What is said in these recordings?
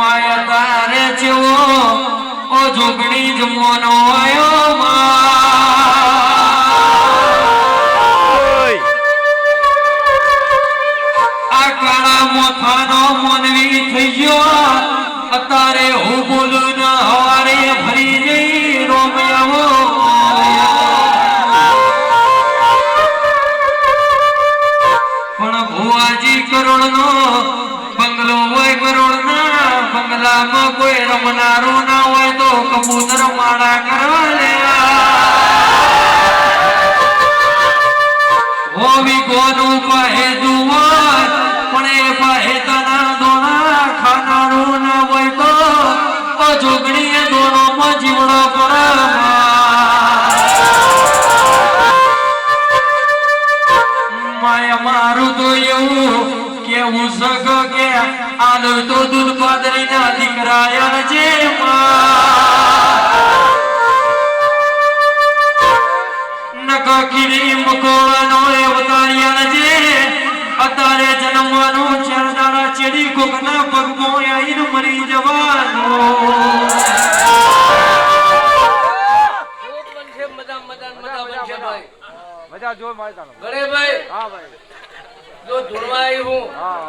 My તારે જેવો ઓ જોગણી જમવાનો આયો આ કાળા મોથાનો મનવી થઈ ગયો અત્યારે હું બોલું ને હવારે ફરી જઈ રોમયાવો પણ ભુવાજી કરોડ નો બંગલો હોય કરોડ ના બંગલામાં કોઈ રમનારો ના હોય તો કબૂતર માળા કરવા લેવા હોવી કોનું પહે દુવાર પણ એ પહે તના દોણા ખાનારું ના હોય તો જોગણીએ દોણોમાં જીવડો માય મારું તો એવું કેવું સગ કે આલો તો દૂધ પાદરી ના દીકરાયા છે નકીરી મકોળાનો અવતારિયા છે અત્યારે જન્મવાનું ચરદારા ચેડી કોકના પગમાં આવીને મરી જવાનું મજા જો મારતા ગણે ભાઈ હા ભાઈ જો ધૂળવા આવી હું હા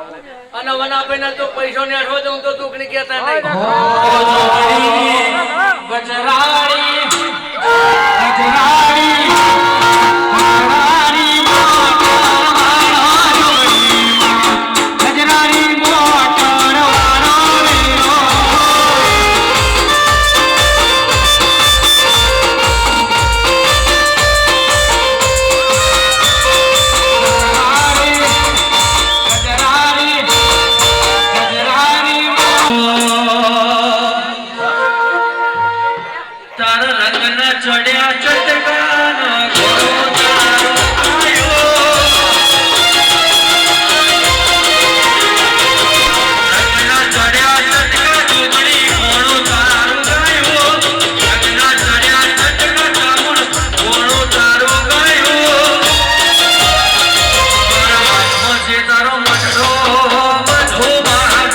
અને વના પેના તો પૈસો ને અઠવો દઉં તો તું કહેતા નહીં ગજરાડી ચડ્યા ચટકાના ઘોડો તારો આયો રંગના ચડ્યા ચટકા જોગણી ઘોડો તારો ગાયો રંગના ચડ્યા ચટકા ચામુંડ ઘોડો તારો ગાયો મારા હાથમાં છે તારો મટડો બધો બહાર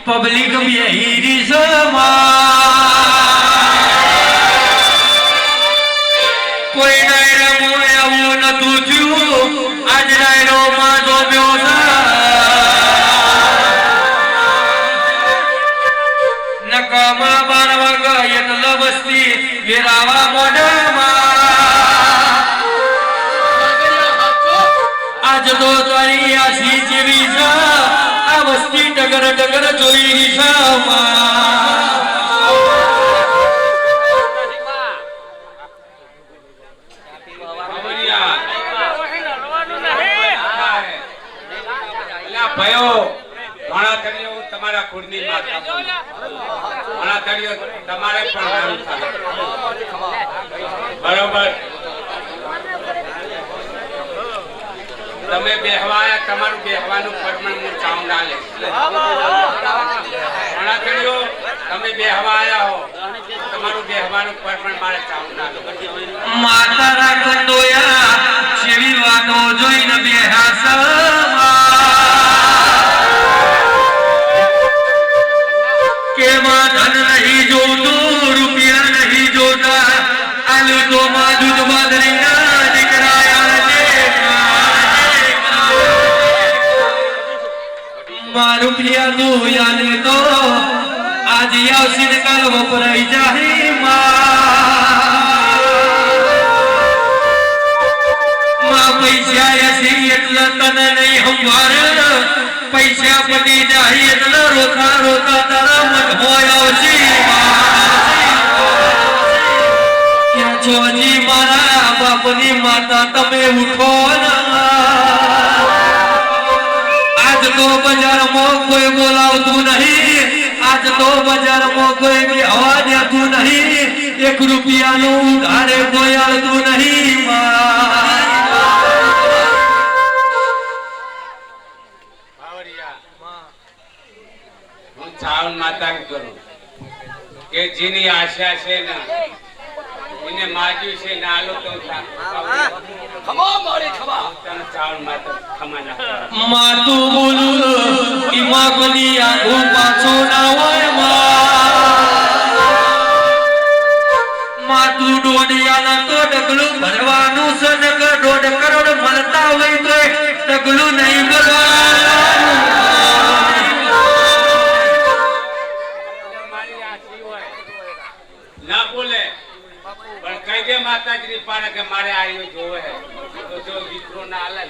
પબ્લિક બેહીરી કોઈ ડાયરો એવું નતું થયું આજ ડાયરો માં જોબ્યો નકામા 12 વાગ્યા એટલે વસ્તી વેરાવા મોઢામાં આજ તો તારી આસી જેવી છે આ વસ્તી ડગર ડગર જોઈ છે તમારા કુળની માતા બોલું. ઘણા તળિયો તમારે પણ નામ થાય. બરોબર. તમે બેહવાયા તમારું બેહવાનું પરમણ હું ચાઉંડા લે. ઘણા તળિયો તમે બેહવાયા હો તમારું બેહવાનું પરમણ મારે ચાઉંડા લે. માતા રાખંડોયા જેવી વાતો જોઈને બેહાસમાં કે માં ધન નહીં જોતું રૂપિયા નહીં જોતા આલુ તો માં દૂધ બાદરીના દીકરા માં રૂપિયા નું યાદ તો આજે આવશે ને કાલ વપરાઈ જાય માં પૈસા હસી એટલે તને નહીં સંભાળ પૈસા પડી જાય એટલે રોતા રોતા તારા મન હોય આવશે ક્યાં છો હજી મારા બાપની માતા તમે ઉઠો આજ તો બજારમાં કોઈ બોલાવતું નહીં આજ તો બજારમાં કોઈ બી હવા દેતું નહીં 1 રૂપિયાનું ઉધારે કોઈ આલતું નહીં હું ચાવણ માતા કરું કે જેની આશા છે ને એને માજ્યું છે ને આલો તો ખમા મારી ખમા તને ચાવણ માતા ખમાના માતું બોલું ઈમાં કોની આંખું પાછું ના હોય માતું ડોડિયાના તો ડગલું ભરવાનું છે ને 1.5 કરોડ મળતા હોય તો ડગલું નહીં ભરવાનું ના બોલે પણ કઈ દે માતાજી પાડે કે મારે આવ્યો જોવે તો જો દીકરો ના હાલે